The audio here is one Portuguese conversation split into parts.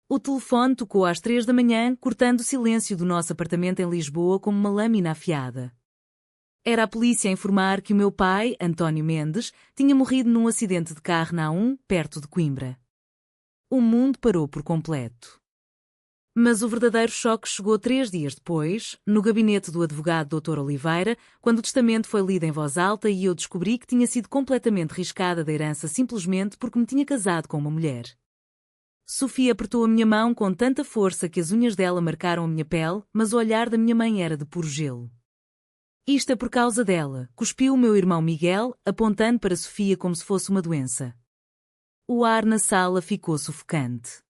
O telefone tocou às 3 da manhã, cortando o silêncio do nosso apartamento em Lisboa como uma lâmina afiada. Era a polícia a informar que o meu pai, António Mendes, tinha morrido num acidente de carro na A1, perto de Coimbra. O mundo parou por completo. Mas o verdadeiro choque chegou 3 dias depois, no gabinete do advogado Dr. Oliveira, quando o testamento foi lido em voz alta e eu descobri que tinha sido completamente riscada da herança simplesmente porque me tinha casado com uma mulher. Sofia apertou a minha mão com tanta força que as unhas dela marcaram a minha pele, mas o olhar da minha mãe era de puro gelo. Isto é por causa dela, cuspiu o meu irmão Miguel, apontando para Sofia como se fosse uma doença. O ar na sala ficou sufocante.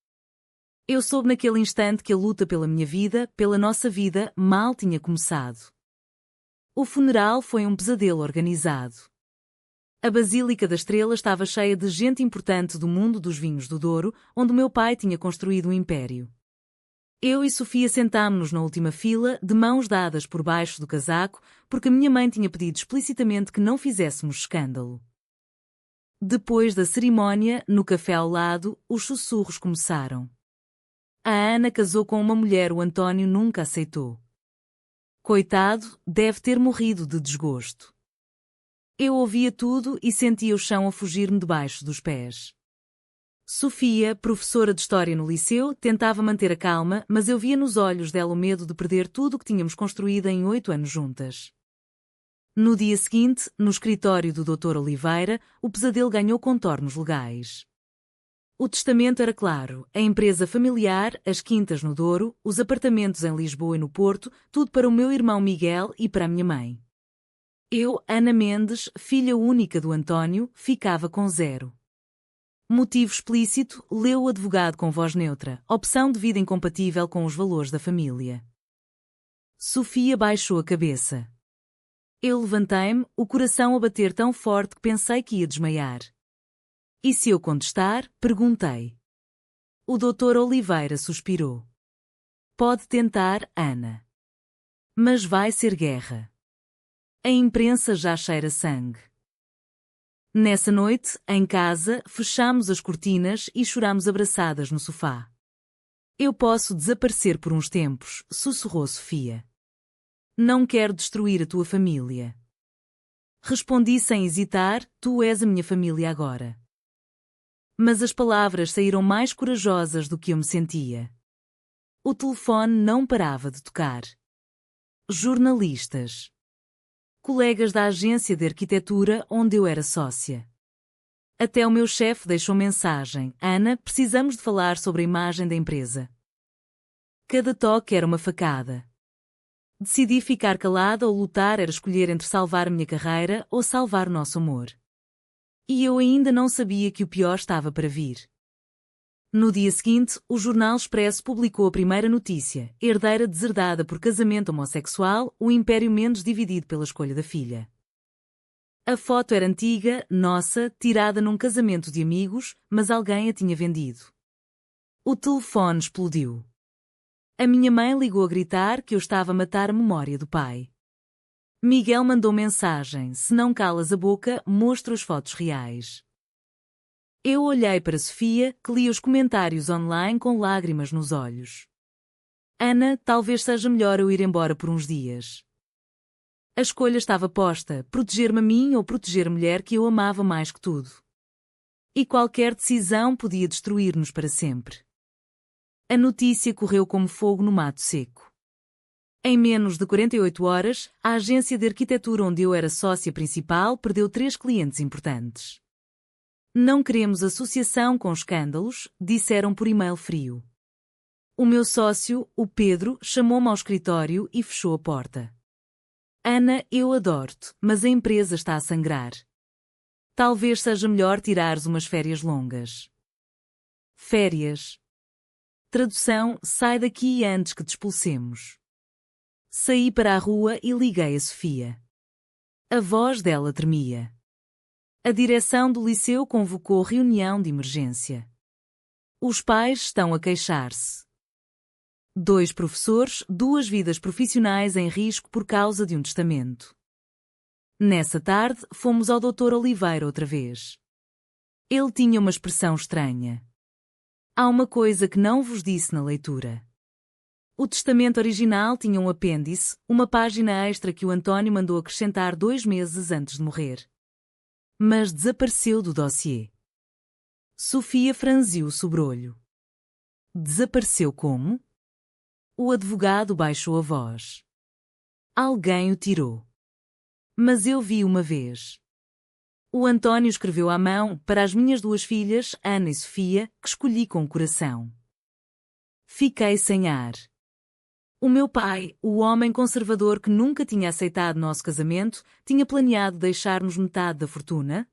Eu soube naquele instante que a luta pela minha vida, pela nossa vida, mal tinha começado. O funeral foi um pesadelo organizado. A Basílica da Estrela estava cheia de gente importante do mundo dos vinhos do Douro, onde o meu pai tinha construído um império. Eu e Sofia sentámo-nos na última fila, de mãos dadas por baixo do casaco, porque a minha mãe tinha pedido explicitamente que não fizéssemos escândalo. Depois da cerimónia, no café ao lado, os sussurros começaram. A Ana casou com uma mulher, o António nunca aceitou. Coitado, deve ter morrido de desgosto. Eu ouvia tudo e sentia o chão a fugir-me debaixo dos pés. Sofia, professora de História no liceu, tentava manter a calma, mas eu via nos olhos dela o medo de perder tudo o que tínhamos construído em 8 anos juntas. No dia seguinte, no escritório do Dr. Oliveira, o pesadelo ganhou contornos legais. O testamento era claro, a empresa familiar, as quintas no Douro, os apartamentos em Lisboa e no Porto, tudo para o meu irmão Miguel e para a minha mãe. Eu, Ana Mendes, filha única do António, ficava com 0. Motivo explícito, leu o advogado com voz neutra, opção de vida incompatível com os valores da família. Sofia baixou a cabeça. Eu levantei-me, o coração a bater tão forte que pensei que ia desmaiar. E se eu contestar? Perguntei. O Dr. Oliveira suspirou. Pode tentar, Ana. Mas vai ser guerra. A imprensa já cheira sangue. Nessa noite, em casa, fechámos as cortinas e chorámos abraçadas no sofá. Eu posso desaparecer por uns tempos, sussurrou Sofia. Não quero destruir a tua família. Respondi sem hesitar, tu és a minha família agora. Mas as palavras saíram mais corajosas do que eu me sentia. O telefone não parava de tocar. Jornalistas. Colegas da agência de arquitetura onde eu era sócia. Até o meu chefe deixou mensagem: Ana, precisamos de falar sobre a imagem da empresa. Cada toque era uma facada. Decidi ficar calada ou lutar era escolher entre salvar a minha carreira ou salvar o nosso amor. E eu ainda não sabia que o pior estava para vir. No dia seguinte, o Jornal Expresso publicou a primeira notícia: herdeira deserdada por casamento homossexual, o Império Mendes dividido pela escolha da filha. A foto era antiga, nossa, tirada num casamento de amigos, mas alguém a tinha vendido. O telefone explodiu. A minha mãe ligou a gritar que eu estava a matar a memória do pai. Miguel mandou mensagem: se não calas a boca, mostro as fotos reais. Eu olhei para Sofia, que lia os comentários online com lágrimas nos olhos. Ana, talvez seja melhor eu ir embora por uns dias. A escolha estava posta: proteger-me a mim ou proteger a mulher que eu amava mais que tudo. E qualquer decisão podia destruir-nos para sempre. A notícia correu como fogo no mato seco. Em menos de 48 horas, a agência de arquitetura onde eu era sócia principal perdeu 3 clientes importantes. Não queremos associação com escândalos, disseram por e-mail frio. O meu sócio, o Pedro, chamou-me ao escritório e fechou a porta. Ana, eu adoro-te, mas a empresa está a sangrar. Talvez seja melhor tirares umas férias longas. Férias. Tradução: sai daqui antes que te expulsemos. Saí para a rua e liguei a Sofia. A voz dela tremia. A direção do liceu convocou reunião de emergência. Os pais estão a queixar-se. 2 professores, 2 vidas profissionais em risco por causa de um testamento. Nessa tarde, fomos ao Dr. Oliveira outra vez. Ele tinha uma expressão estranha. Há uma coisa que não vos disse na leitura. O testamento original tinha um apêndice, uma página extra que o António mandou acrescentar 2 meses antes de morrer. Mas desapareceu do dossiê. Sofia franziu o sobrolho. Desapareceu como? O advogado baixou a voz. Alguém o tirou. Mas eu vi uma vez. O António escreveu à mão para as minhas 2 filhas, Ana e Sofia, que escolhi com o coração. Fiquei sem ar. O meu pai, o homem conservador que nunca tinha aceitado nosso casamento, tinha planeado deixar-nos metade da fortuna?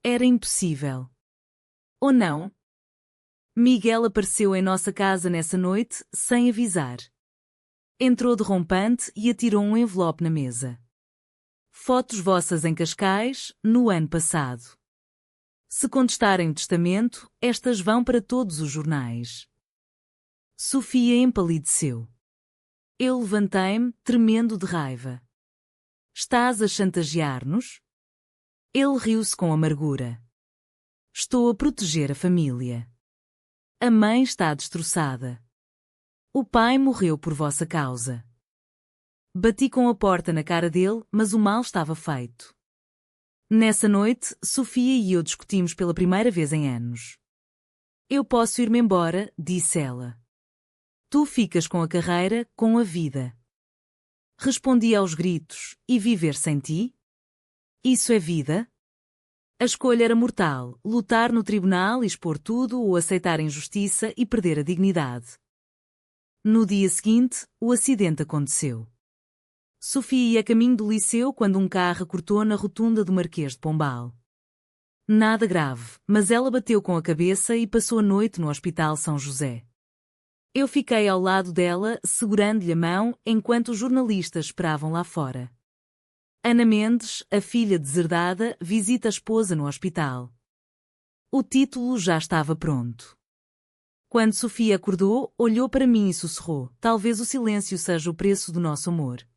Era impossível. Ou não? Miguel apareceu em nossa casa nessa noite, sem avisar. Entrou derrompante e atirou um envelope na mesa. Fotos vossas em Cascais, no ano passado. Se contestarem o testamento, estas vão para todos os jornais. Sofia empalideceu. Eu levantei-me, tremendo de raiva. Estás a chantagear-nos? Ele riu-se com amargura. Estou a proteger a família. A mãe está destroçada. O pai morreu por vossa causa. Bati com a porta na cara dele, mas o mal estava feito. Nessa noite, Sofia e eu discutimos pela primeira vez em anos. Eu posso ir-me embora, disse ela. Tu ficas com a carreira, com a vida. Respondi aos gritos, e viver sem ti? Isso é vida? A escolha era mortal, lutar no tribunal e expor tudo ou aceitar a injustiça e perder a dignidade. No dia seguinte, o acidente aconteceu. Sofia ia a caminho do liceu quando um carro a cortou na rotunda do Marquês de Pombal. Nada grave, mas ela bateu com a cabeça e passou a noite no Hospital São José. Eu fiquei ao lado dela, segurando-lhe a mão, enquanto os jornalistas esperavam lá fora. Ana Mendes, a filha deserdada, visita a esposa no hospital. O título já estava pronto. Quando Sofia acordou, olhou para mim e sussurrou: talvez o silêncio seja o preço do nosso amor.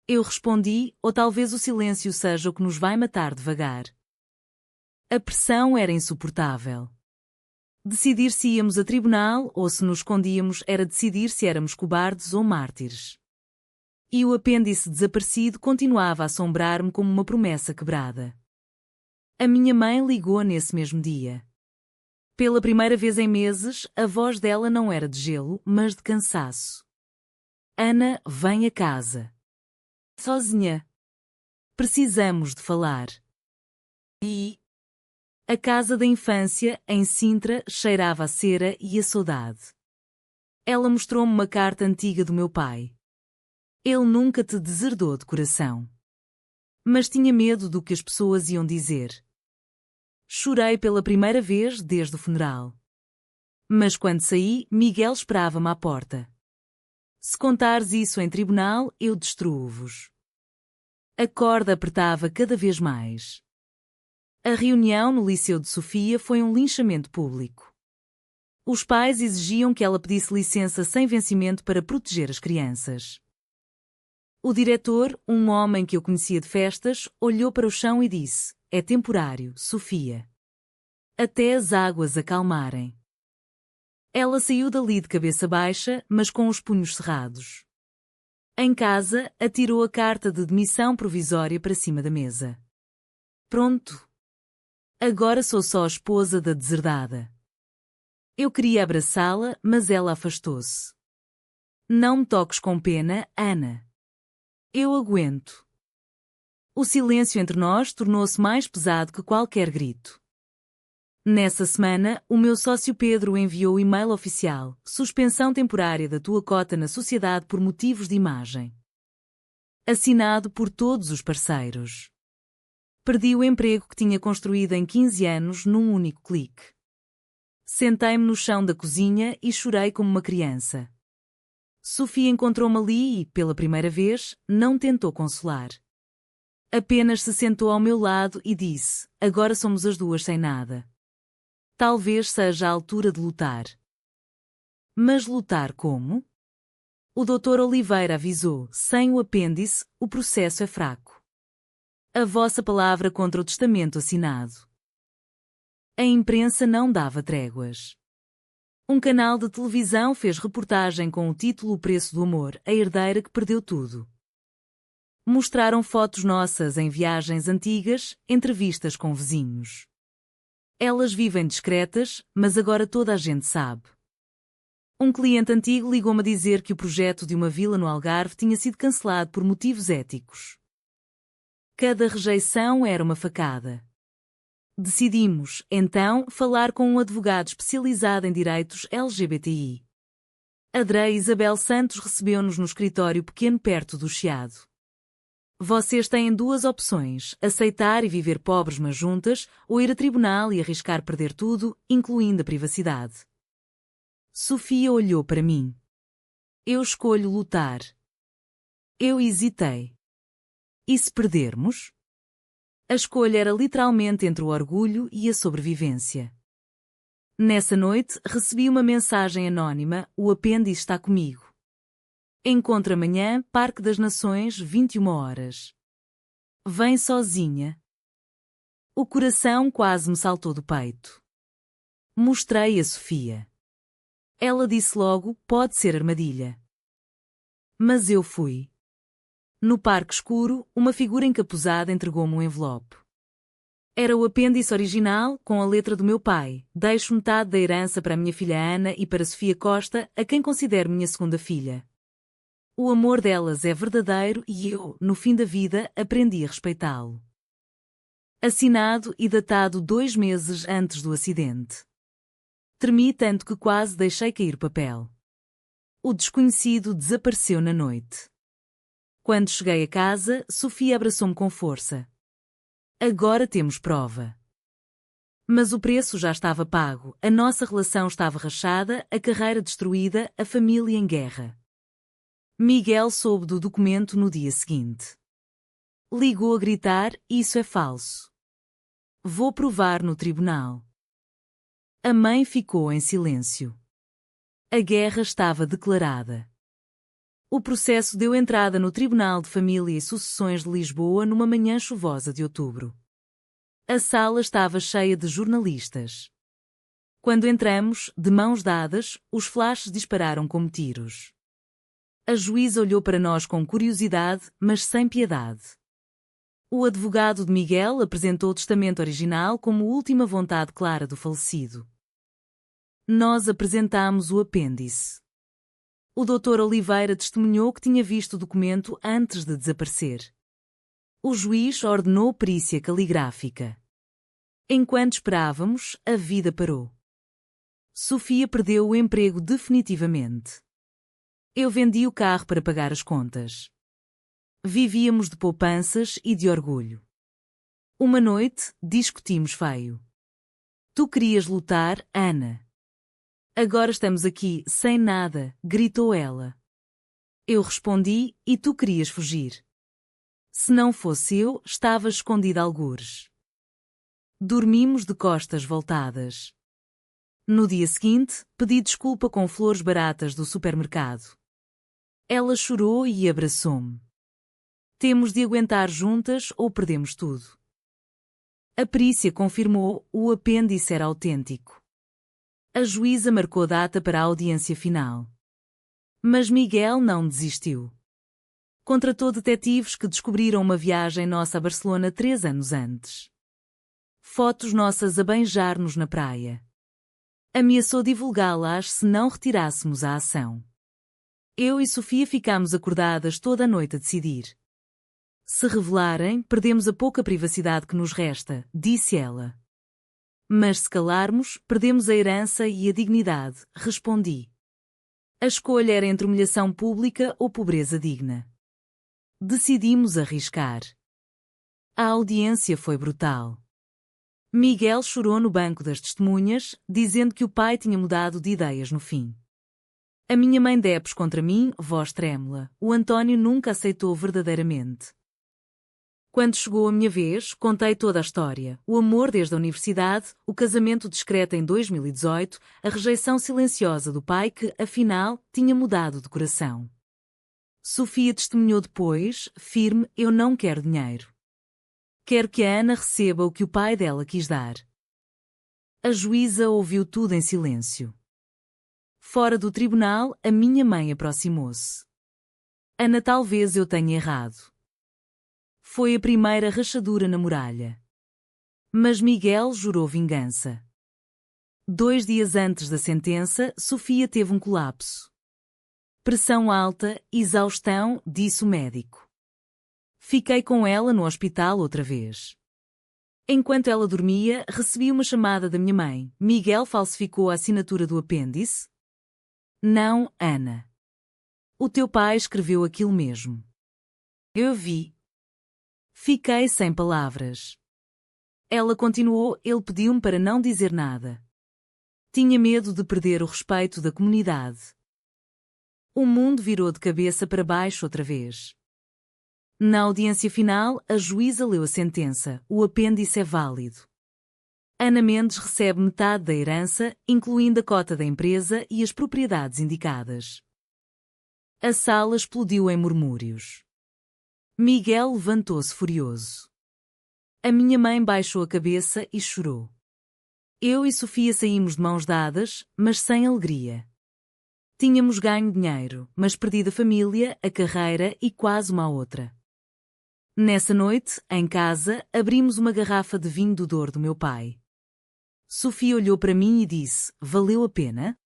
Eu respondi: ou talvez o silêncio seja o que nos vai matar devagar. A pressão era insuportável. Decidir se íamos a tribunal ou se nos escondíamos era decidir se éramos cobardes ou mártires. E o apêndice desaparecido continuava a assombrar-me como uma promessa quebrada. A minha mãe ligou nesse mesmo dia. Pela primeira vez em meses, a voz dela não era de gelo, mas de cansaço. Ana, vem a casa. Sozinha. Precisamos de falar. E a casa da infância, em Sintra, cheirava a cera e a saudade. Ela mostrou-me uma carta antiga do meu pai. Ele nunca te deserdou de coração. Mas tinha medo do que as pessoas iam dizer. Chorei pela primeira vez desde o funeral. Mas quando saí, Miguel esperava-me à porta. Se contares isso em tribunal, eu destruo-vos. A corda apertava cada vez mais. A reunião no Liceu de Sofia foi um linchamento público. Os pais exigiam que ela pedisse licença sem vencimento para proteger as crianças. O diretor, um homem que eu conhecia de festas, olhou para o chão e disse: é temporário, Sofia. Até as águas acalmarem. Ela saiu dali de cabeça baixa, mas com os punhos cerrados. Em casa, atirou a carta de demissão provisória para cima da mesa. Pronto. Agora sou só a esposa da deserdada. Eu queria abraçá-la, mas ela afastou-se. Não me toques com pena, Ana. Eu aguento. O silêncio entre nós tornou-se mais pesado que qualquer grito. Nessa semana, o meu sócio Pedro enviou o e-mail oficial: suspensão temporária da tua cota na sociedade por motivos de imagem. Assinado por todos os parceiros. Perdi o emprego que tinha construído em 15 anos num único clique. Sentei-me no chão da cozinha e chorei como uma criança. Sofia encontrou-me ali e, pela primeira vez, não tentou consolar. Apenas se sentou ao meu lado e disse: agora somos as duas sem nada. Talvez seja a altura de lutar. Mas lutar como? O Dr. Oliveira avisou: sem o apêndice, o processo é fraco. A vossa palavra contra o testamento assinado. A imprensa não dava tréguas. Um canal de televisão fez reportagem com o título O Preço do Amor, a herdeira que perdeu tudo. Mostraram fotos nossas em viagens antigas, entrevistas com vizinhos. Elas vivem discretas, mas agora toda a gente sabe. Um cliente antigo ligou-me a dizer que o projeto de uma vila no Algarve tinha sido cancelado por motivos éticos. Cada rejeição era uma facada. Decidimos, então, falar com um advogado especializado em direitos LGBTI. André Isabel Santos recebeu-nos no escritório pequeno perto do Chiado. Vocês têm duas opções, aceitar e viver pobres mas juntas, ou ir a tribunal e arriscar perder tudo, incluindo a privacidade. Sofia olhou para mim. Eu escolho lutar. Eu hesitei. E se perdermos? A escolha era literalmente entre o orgulho e a sobrevivência. Nessa noite, recebi uma mensagem anônima: o apêndice está comigo. Encontro amanhã, Parque das Nações, 21 horas. Vem sozinha. O coração quase me saltou do peito. Mostrei a Sofia. Ela disse logo: pode ser armadilha. Mas eu fui. No parque escuro, uma figura encapuzada entregou-me um envelope. Era o apêndice original, com a letra do meu pai. Deixo metade da herança para a minha filha Ana e para Sofia Costa, a quem considero minha segunda filha. O amor delas é verdadeiro e eu, no fim da vida, aprendi a respeitá-lo. Assinado e datado 2 meses antes do acidente. Tremi tanto que quase deixei cair o papel. O desconhecido desapareceu na noite. Quando cheguei a casa, Sofia abraçou-me com força. Agora temos prova. Mas o preço já estava pago, a nossa relação estava rachada, a carreira destruída, a família em guerra. Miguel soube do documento no dia seguinte. Ligou a gritar: isso é falso. Vou provar no tribunal. A mãe ficou em silêncio. A guerra estava declarada. O processo deu entrada no Tribunal de Família e Sucessões de Lisboa numa manhã chuvosa de outubro. A sala estava cheia de jornalistas. Quando entramos, de mãos dadas, os flashes dispararam como tiros. A juíza olhou para nós com curiosidade, mas sem piedade. O advogado de Miguel apresentou o testamento original como última vontade clara do falecido. Nós apresentámos o apêndice. O Dr. Oliveira testemunhou que tinha visto o documento antes de desaparecer. O juiz ordenou perícia caligráfica. Enquanto esperávamos, a vida parou. Sofia perdeu o emprego definitivamente. Eu vendi o carro para pagar as contas. Vivíamos de poupanças e de orgulho. Uma noite, discutimos feio. Tu querias lutar, Ana. Agora estamos aqui, sem nada, gritou ela. Eu respondi: e tu querias fugir. Se não fosse eu, estavas escondida algures. Dormimos de costas voltadas. No dia seguinte, pedi desculpa com flores baratas do supermercado. Ela chorou e abraçou-me. Temos de aguentar juntas ou perdemos tudo. A perícia confirmou: o apêndice era autêntico. A juíza marcou data para a audiência final. Mas Miguel não desistiu. Contratou detetives que descobriram uma viagem nossa a Barcelona 3 anos antes. Fotos nossas a beijar-nos na praia. Ameaçou divulgá-las se não retirássemos a ação. Eu e Sofia ficámos acordadas toda a noite a decidir. Se revelarem, perdemos a pouca privacidade que nos resta, disse ela. Mas se calarmos, perdemos a herança e a dignidade, respondi. A escolha era entre humilhação pública ou pobreza digna. Decidimos arriscar. A audiência foi brutal. Miguel chorou no banco das testemunhas, dizendo que o pai tinha mudado de ideias no fim. A minha mãe depes contra mim, voz trêmula. O António nunca aceitou verdadeiramente. Quando chegou a minha vez, contei toda a história. O amor desde a universidade, o casamento discreto em 2018, a rejeição silenciosa do pai que, afinal, tinha mudado de coração. Sofia testemunhou depois, firme: eu não quero dinheiro. Quero que a Ana receba o que o pai dela quis dar. A juíza ouviu tudo em silêncio. Fora do tribunal, a minha mãe aproximou-se. Ana, talvez eu tenha errado. Foi a primeira rachadura na muralha. Mas Miguel jurou vingança. 2 dias antes da sentença, Sofia teve um colapso. Pressão alta, exaustão, disse o médico. Fiquei com ela no hospital outra vez. Enquanto ela dormia, recebi uma chamada da minha mãe. Miguel falsificou a assinatura do apêndice? Não, Ana. O teu pai escreveu aquilo mesmo. Eu vi. Fiquei sem palavras. Ela continuou, ele pediu-me para não dizer nada. Tinha medo de perder o respeito da comunidade. O mundo virou de cabeça para baixo outra vez. Na audiência final, a juíza leu a sentença. O apêndice é válido. Ana Mendes recebe metade da herança, incluindo a cota da empresa e as propriedades indicadas. A sala explodiu em murmúrios. Miguel levantou-se furioso. A minha mãe baixou a cabeça e chorou. Eu e Sofia saímos de mãos dadas, mas sem alegria. Tínhamos ganho dinheiro, mas perdido a família, a carreira e quase uma outra. Nessa noite, em casa, abrimos uma garrafa de vinho do Douro do meu pai. Sofia olhou para mim e disse, valeu a pena?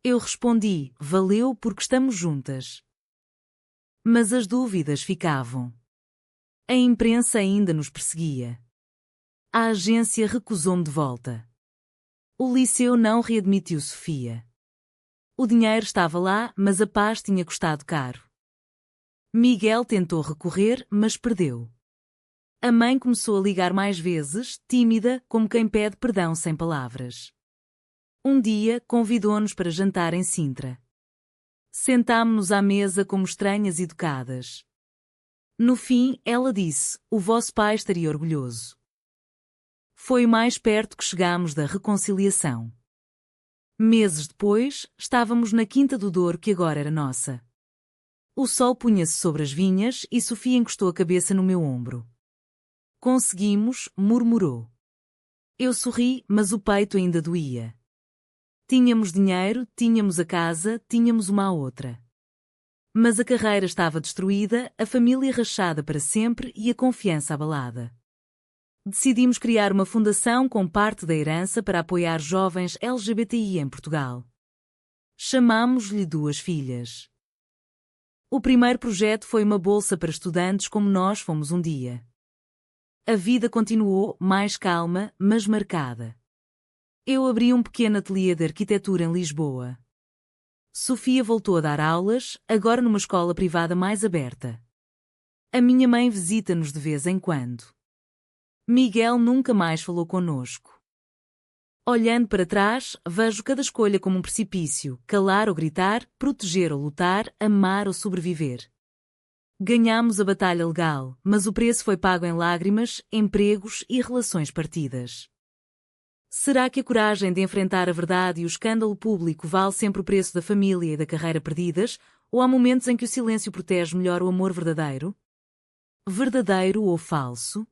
Eu respondi, valeu porque estamos juntas. Mas as dúvidas ficavam. A imprensa ainda nos perseguia. A agência recusou-me de volta. O liceu não readmitiu Sofia. O dinheiro estava lá, mas a paz tinha custado caro. Miguel tentou recorrer, mas perdeu. A mãe começou a ligar mais vezes, tímida, como quem pede perdão sem palavras. Um dia, convidou-nos para jantar em Sintra. Sentámo-nos à mesa como estranhas educadas. No fim, ela disse, o vosso pai estaria orgulhoso. Foi o mais perto que chegámos da reconciliação. Meses depois, estávamos na Quinta do Douro que agora era nossa. O sol punha-se sobre as vinhas e Sofia encostou a cabeça no meu ombro. Conseguimos, murmurou. Eu sorri, mas o peito ainda doía. Tínhamos dinheiro, tínhamos a casa, tínhamos uma à outra. Mas a carreira estava destruída, a família rachada para sempre e a confiança abalada. Decidimos criar uma fundação com parte da herança para apoiar jovens LGBTI em Portugal. Chamámos-lhe 2 filhas. O primeiro projeto foi uma bolsa para estudantes como nós fomos um dia. A vida continuou, mais calma, mas marcada. Eu abri um pequeno ateliê de arquitetura em Lisboa. Sofia voltou a dar aulas, agora numa escola privada mais aberta. A minha mãe visita-nos de vez em quando. Miguel nunca mais falou conosco. Olhando para trás, vejo cada escolha como um precipício, calar ou gritar, proteger ou lutar, amar ou sobreviver. Ganhámos a batalha legal, mas o preço foi pago em lágrimas, empregos e relações partidas. Será que a coragem de enfrentar a verdade e o escândalo público vale sempre o preço da família e da carreira perdidas, ou há momentos em que o silêncio protege melhor o amor verdadeiro? Verdadeiro ou falso?